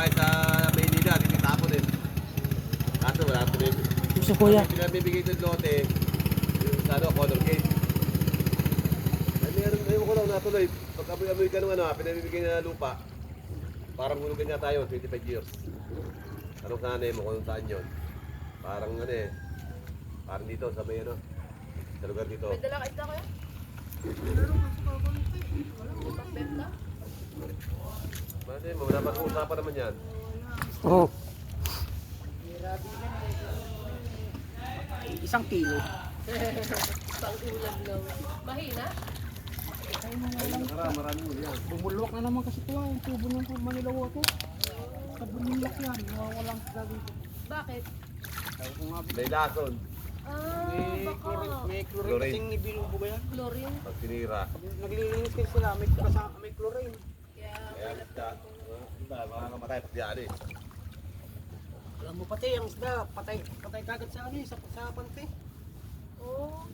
kahit sa Maynila, tinitapo din. Kaso wala ito rin. Gusto kuya. Pinabibigay ito lote, yung sa ano, color gate. Ay, meron ko lang natuloy. Pag amoy ka nung ano, pinabibigay na lupa, parang hulugan niya tayo, 25 years. Anong sanay mo kung saan yun? Parang ano eh, parang dito sa may ano, sa lugar dito. May dala ka isda kaya? Meron kasi kakunti. Walang pagbenta. Mali mo, dapat usapan naman yan. Oo. Isang kilo. Pang ulam lang. Mahina? Marami mo yan. Bumulwak na naman kasi ito yung tubo ng Manilaw ako. Sa bumulak yan, walang gagawin ko. Bakit? Sabi ko nga, May lason, Baka. may chlorine Chlorine. kasing ibinubo ba yan? Chlorine. pag sinira. Pag naglilinis kasi sila, may chlorine. Kaya Kaya isda, mga kamatay pag yan eh. Alam mo pati, ang isda, patay kagad sa ano sa pante. oh,